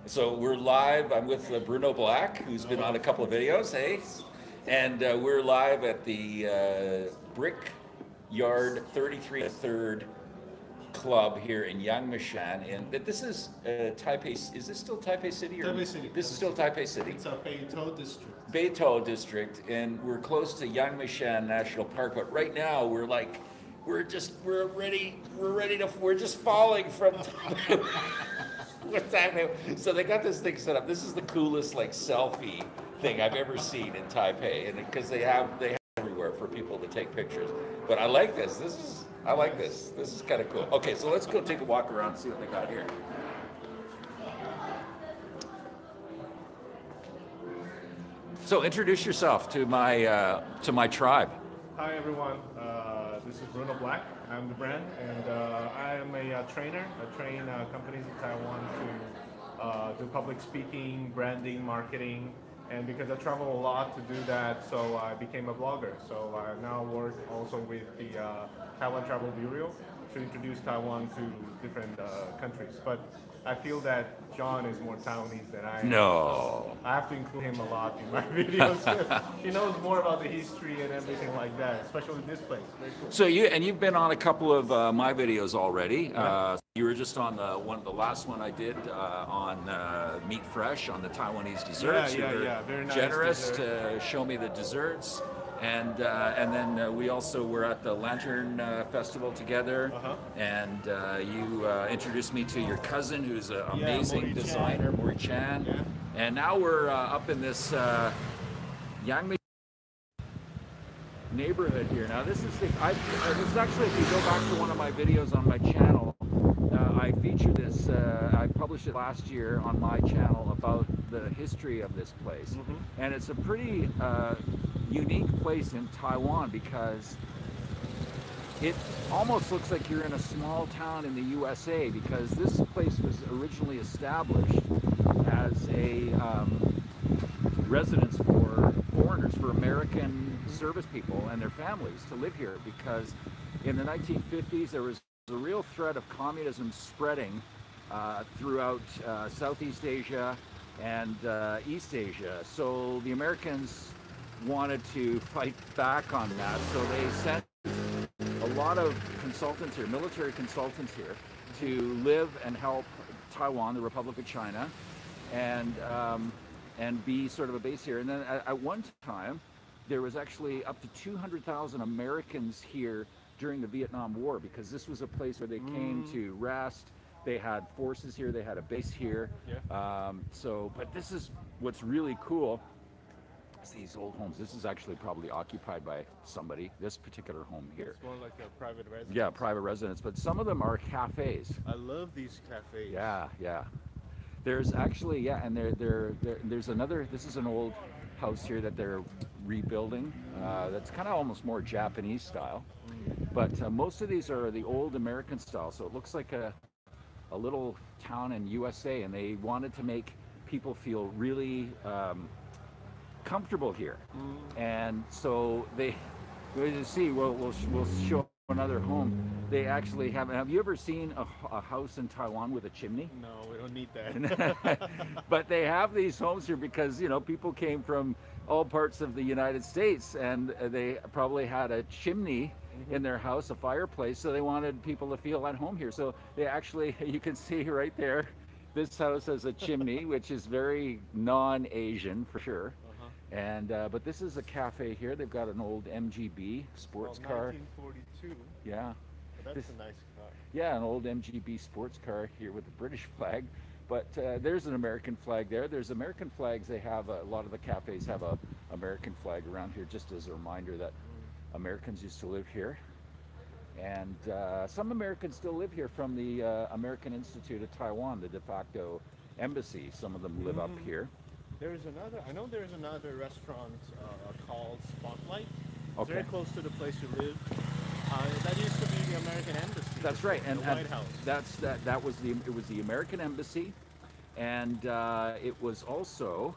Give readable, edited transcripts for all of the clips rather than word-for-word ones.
So we're live. I'm with Bruno Black, who's been on a couple of videos. Hey, and we're live at the Brick Yard 33 Third Club here in Yangmingshan. And this is Taipei. Is this still Taipei City? Or Taipei City. This is still Taipei City. It's a Beito district. Beito district, and we're close to Yangmingshan National Park. But right now, we're just falling from. What's happening? So they got this thing set up. This is the coolest like selfie thing I've ever seen in Taipei, and because they have everywhere for people to take pictures. But I like this. I like this. This is kind of cool. Okay, so let's go take a walk around and see what they got here. So introduce yourself to my tribe. Hi everyone, this is Bruno Black. I'm the brand, and I am a trainer. I train companies in Taiwan to do public speaking, branding, marketing, and because I travel a lot to do that, so I became a blogger. So I now work also with the Taiwan Travel Bureau to introduce Taiwan to different countries. But I feel that John is more Taiwanese than I am. No. So I have to include him a lot in my videos. He knows more about the history and everything like that, especially this place. Very cool. So you've been on a couple of my videos already. Yeah. You were just on the last one I did on Meat Fresh on the Taiwanese desserts. Yeah, You were yeah. Very nice generous dessert. to show me the desserts, and then we also were at the Lantern Festival together, and you introduced me to your cousin, who's an amazing Mori Chan. designer, Mori Chan, Yeah. and now we're up in this Yangmi neighborhood here. Now this is this is actually, if you go back to one of my videos on my channel, I featured this. I published it last year on my channel about the history of this place, and it's a pretty unique place in Taiwan because it almost looks like you're in a small town in the USA, because this place was originally established as a residence for foreigners, for American service people and their families to live here, because in the 1950s there was a real threat of communism spreading throughout Southeast Asia and East Asia. So the Americans wanted to fight back on that, so they sent a lot of consultants here, military consultants here, to live and help Taiwan, the Republic of China, and be sort of a base here. And then at one time, there was actually up to 200,000 Americans here during the Vietnam War, because this was a place where they came to rest. They had forces here, they had a base here. Yeah. But this is what's really cool. It's these old homes. This is actually probably occupied by somebody, this particular home here. It's more like a private residence. Yeah, private residence, but some of them are cafes. I love these cafes. Yeah. There's actually, and there's another, this is an old house here that they're rebuilding. That's kind of almost more Japanese style. But most of these are the old American style, so it looks like a little town in USA, and they wanted to make people feel really comfortable here. And so as you see, we'll show another home. They actually have you ever seen a house in Taiwan with a chimney? No, we don't need that. But they have these homes here because, people came from all parts of the United States, and they probably had a chimney in their house, a fireplace, so they wanted people to feel at home here. So they actually, you can see right there, this house has a chimney, which is very non-Asian for sure. And but this is a cafe here. They've got an old MGB sports car. 1942. Yeah. That's a nice car. Yeah, an old MGB sports car here with the British flag. But there's an American flag there. There's American flags. They have a lot of the cafes have a American flag around here, just as a reminder that Americans used to live here. And some Americans still live here from the American Institute of Taiwan, the de facto embassy. Some of them live up here. I know there's another restaurant called Spotlight. It's Okay. very close to the place you live. That used to be the American Embassy. That's right, the White House. It was the American Embassy, and it was also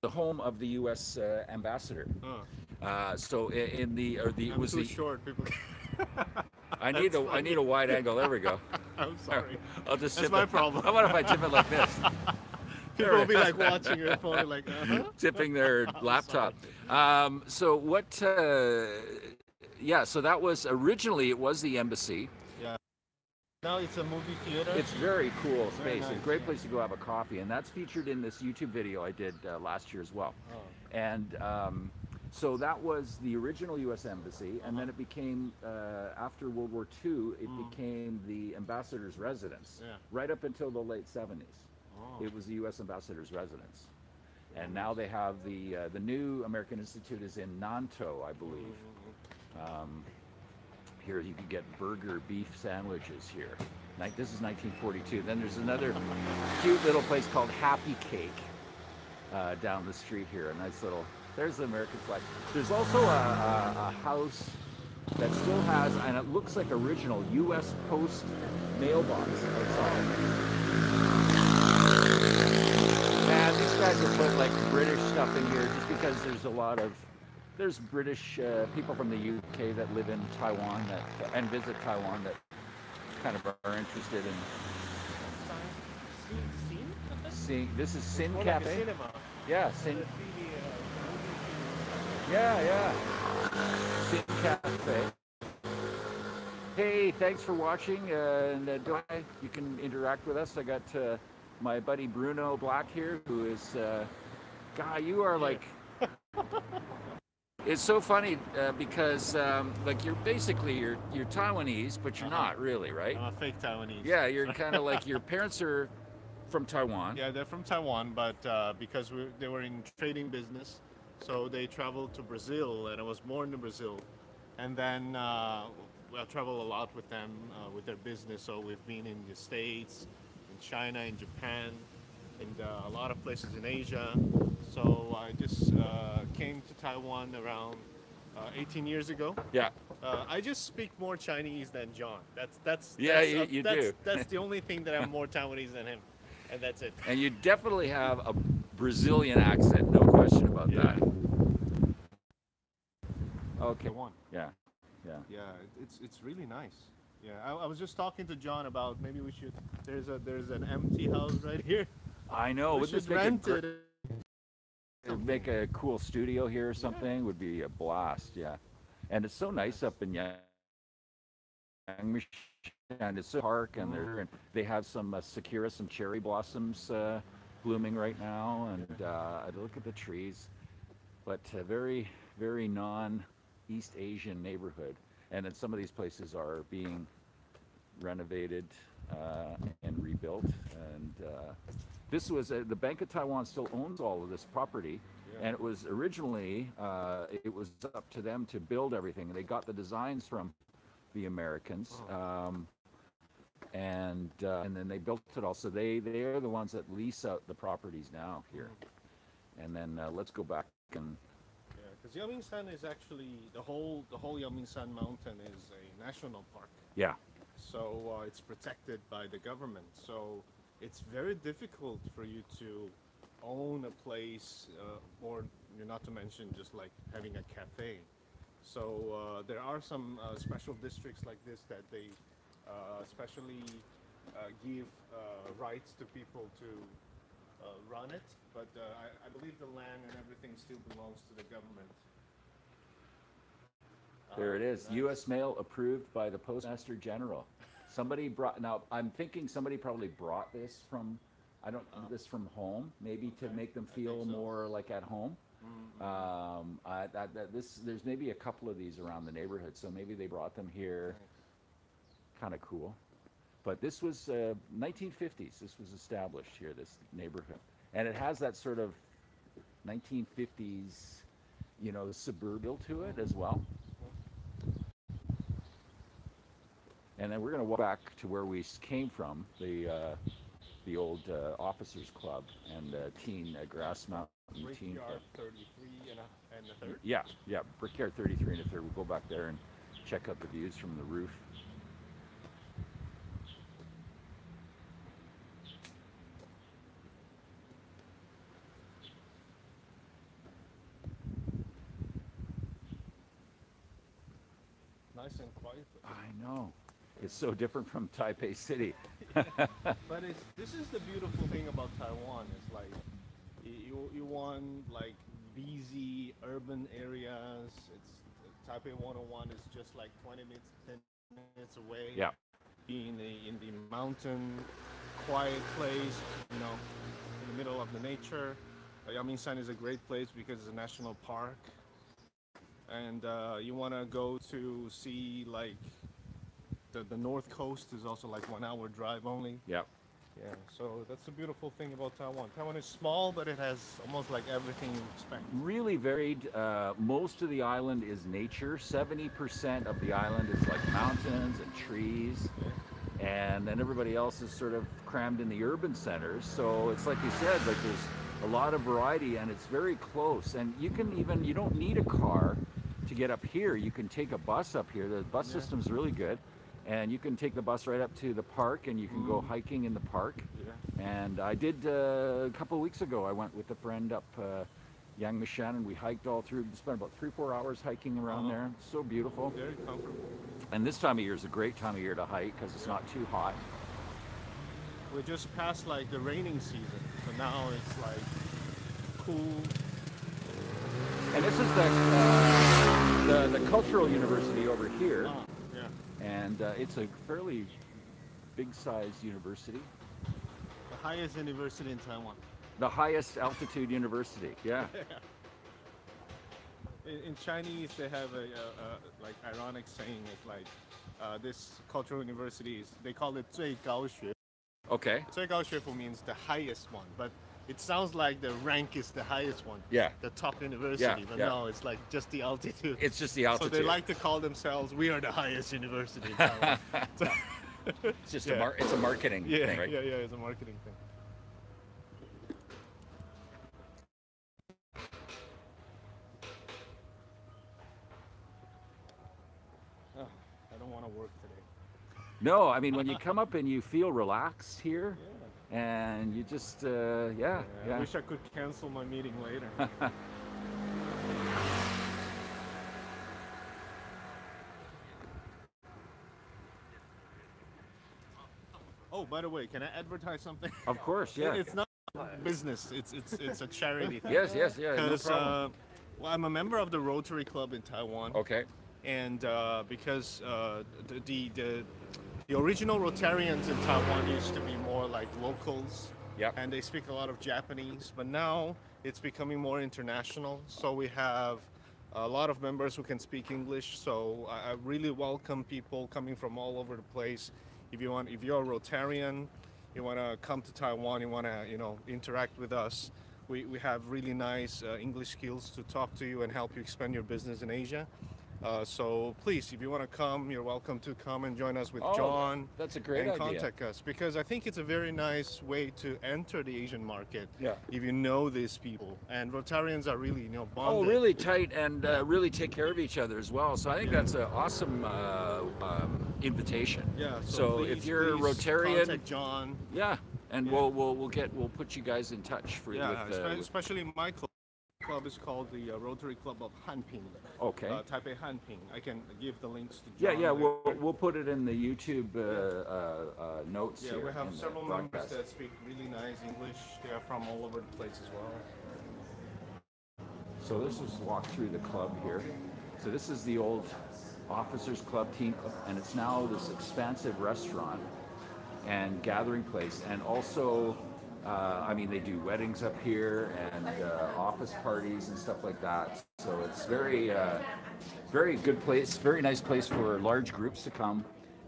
the home of the U.S. Ambassador. So in the or the it I'm was too the short, people. That's I need funny. a wide angle. There we go. I'm sorry. I'll just That's tip my it. problem. How about if I tip it like this? People will There be we like watching your phone, like, tipping their I'm sorry. laptop. So what? Yeah. So that was originally it was the embassy. Yeah. Now it's a movie theater. It's very cool Very space. A nice. great place to go have a coffee, and that's featured in this YouTube video I did last year as well. Oh. And so that was the original U.S. embassy, and then Uh-huh. it became after World War II, it Mm. became the ambassador's residence. Yeah. Right up until the late '70s, Oh. it was the U.S. ambassador's residence. Very And nice. now they have the new American Institute is in Nantou, I believe. Um, Here you can get burger beef sandwiches here. This is 1942. Then there's another cute little place called Happy Cake down the street here. A nice little. There's the American flag. There's also a house that still has, and it looks like original U.S. Post mailbox outside. And these guys have put like British stuff in here just because there's British people from the UK that live in Taiwan and visit Taiwan that kind of are interested in seeing. This is Sin More like a Cafe. cinema. Yeah, Sin. Yeah, yeah. Sin Cafe. Hey, thanks for watching. And you can interact with us. I got my buddy Bruno Black here, who is, God, you are like. It's so funny because like you're Taiwanese, but you're not really, right? I'm a fake Taiwanese. Yeah, you're kind of like your parents are from Taiwan. Yeah, they're from Taiwan, but because they were in trading business, so they traveled to Brazil, and I was born in Brazil. And then I travel a lot with them with their business. So we've been in the States, in China, in Japan, and a lot of places in Asia. So I just came to Taiwan around 18 years ago. Yeah. I just speak more Chinese than John. Yeah, you do. That's the only thing that I'm more Taiwanese than him, and that's it. And you definitely have a Brazilian accent, no question about that. Okay. Taiwan. Yeah. Yeah. Yeah, it's really nice. Yeah, I was just talking to John about maybe we should. There's an empty house right here. I know. We Would this should rent it. make a cool studio here or something? Would be a blast. Yeah. And it's so nice up in Yangmingshan. It's a park, and they have some sakura, some cherry blossoms blooming right now, and I look at the trees. But very, very non-East Asian neighborhood, and then some of these places are being renovated and rebuilt. And this was the Bank of Taiwan still owns all of this property, and it was originally it was up to them to build everything. They got the designs from the Americans, and then they built it all. So they are the ones that lease out the properties now here. And then let's go back and. Yeah, because Yamingshan is actually the whole Yamingshan mountain is a national park. Yeah. So it's protected by the government. So it's very difficult for you to own a place, or not to mention just like having a cafe. So there are some special districts like this that they especially give rights to people to run it. But I believe the land and everything still belongs to the government. There it is. Nice. U.S. mail approved by the Postmaster General. Somebody brought. Now I'm thinking somebody probably brought this from. I don't this from home, maybe to make them feel so. more like at home. There's maybe a couple of these around the neighborhood, so maybe they brought them here. Kind of cool. But this was 1950s. This was established here, this neighborhood, and it has that sort of 1950s, suburban to it as well. And then we're going to walk back to where we came from, the old officers club and teen grass mountain teen Brickyard 33 and a third. Yeah, Brickyard 33 and a third. We'll go back there and check out the views from the roof. nice and quiet place. I know. It's so different from Taipei City. But this is the beautiful thing about Taiwan. It's like you want like busy urban areas. It's Taipei 101 is just like 20 minutes, 10 minutes away. Yeah. Being in the mountain, quiet place, you know, in the middle of the nature. Yamingshan is a great place because it's a national park, and you want to go to see like the north coast is also like 1 hour drive only. Yeah. Yeah, so that's the beautiful thing about Taiwan. Taiwan is small, but it has almost like everything you expect. Really varied. Most of the island is nature. 70% of the island is like mountains and trees. And then everybody else is sort of crammed in the urban centers. So it's like you said, like there's a lot of variety and it's very close. And you don't need a car to get up here. You can take a bus up here. The bus system's really good. And you can take the bus right up to the park and you can go hiking in the park. Yeah. And I did a couple of weeks ago, I went with a friend up Yangmingshan and we hiked all through, spent about 3-4 hours hiking around there. So beautiful. Very comfortable. And this time of year is a great time of year to hike because it's not too hot. We just passed like the raining season, so now it's like cool. And this is the cultural university over here. Yeah. And it's a fairly big-sized university. The highest university in Taiwan. The highest altitude university, yeah. In Chinese, they have a like ironic saying. It's like this cultural university is they call it 最高学. Okay. 最高学府 means the highest one, but it sounds like the rank is the highest one. Yeah. The top university, Yeah, but yeah. no, it's like just the altitude. It's just the altitude. So they like to call themselves, we are the highest university in Taiwan. It's just Yeah. it's a marketing Yeah, thing, right? yeah, it's a marketing thing. Oh, I don't want to work today. No, I mean when you come up and you feel relaxed here, and you just I yeah. wish I could cancel my meeting later. Oh, by the way, can I advertise something? Of course, yeah. It's not business. It's a charity thing. Yes, yeah, no Because problem. well, I'm a member of the Rotary Club in Taiwan, Okay. and because the original Rotarians in Taiwan used to be more like locals, Yep. and they speak a lot of Japanese, but now it's becoming more international. So we have a lot of members who can speak English. So I really welcome people coming from all over the place. If you're a Rotarian, you want to come to Taiwan, you want to interact with us. We have really nice English skills to talk to you and help you expand your business in Asia. So please, if you want to come, you're welcome to come and join us with Oh, John. that's a great and idea. contact us, because I think it's a very nice way to enter the Asian market. Yeah. If you know these people, and Rotarians are really bonded. Oh, really tight and really take care of each other as well. So I think that's an awesome invitation. Yeah. So please, if you're a please Rotarian, contact John. yeah, and Yeah. we'll put you guys in touch for Yeah, with especially my club. Club is called the Rotary Club of Hanping. okay. Taipei Hanping. I can give the links to Yeah, John. yeah, later. we'll put it in the YouTube notes Yeah, here. we have in the several members broadcast. that speak really nice English. They are from all over the place as well. So let's just walk through the club here. So this is the old Officers Club, Team Club, and it's now this expansive restaurant and gathering place. And also, I mean, they do weddings up here and office parties and stuff like that. So it's very good place, very nice place for large groups to come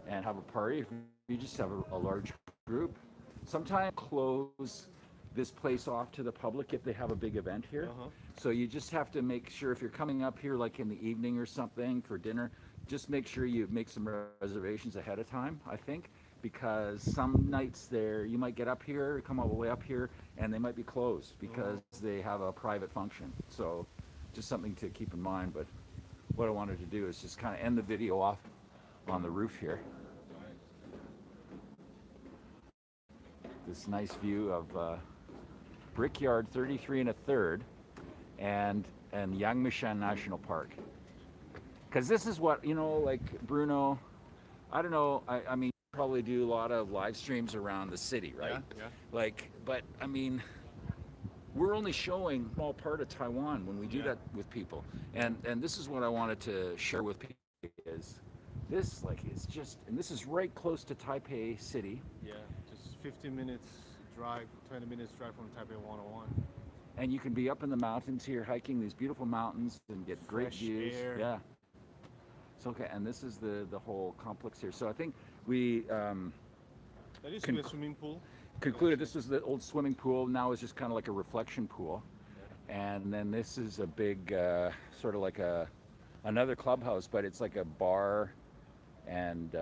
and have a party. If you just have a large group, sometimes close this place off to the public if they have a big event here. So you just have to make sure if you're coming up here like in the evening or something for dinner, just make sure you make some reservations ahead of time, I think, because some nights there you might get up here, come all the way up here, and they might be closed because they have a private function. So just something to keep in mind. But what I wanted to do is just kind of end the video off on the roof here. This nice view of Brickyard 33 1/3 and Yangmingshan National Park. because this is what, like Bruno. I don't know. I mean, you probably do a lot of live streams around the city, right? Yeah, yeah, Like, but I mean, we're only showing a small part of Taiwan when we do yeah, that with people. And this is what I wanted to share with people is this like is just, and this is right close to Taipei City, yeah. Just 15 minutes drive, 20 minutes drive from Taipei 101. and you can be up in the mountains here hiking these beautiful mountains and get great Fresh views. air. Yeah. So okay, and this is the whole complex here. So I think we That used to be a conc- swimming pool. concluded this was the old swimming pool. Now it's just kind of like a reflection pool, and then this is a big sort of like a another clubhouse, but it's like a bar and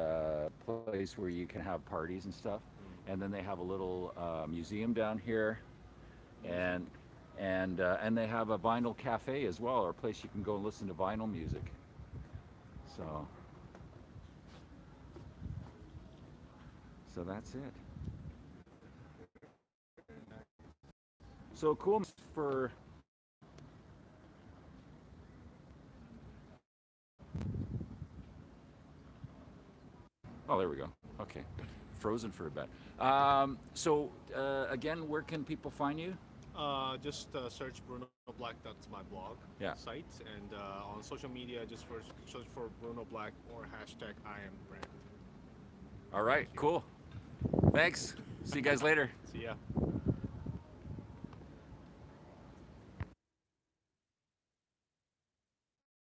place where you can have parties and stuff. And then they have a little museum down here, and and they have a vinyl cafe as well, or a place you can go and listen to vinyl music. So so that's it. So cool for oh there we go. Okay, frozen for a bit. Again, where can people find you? Just search Bruno Black. That's my blog Yeah. site, and on social media, just search for Bruno Black or hashtag I am brand. All right, Thank you. cool. Thanks. See you guys later. See ya.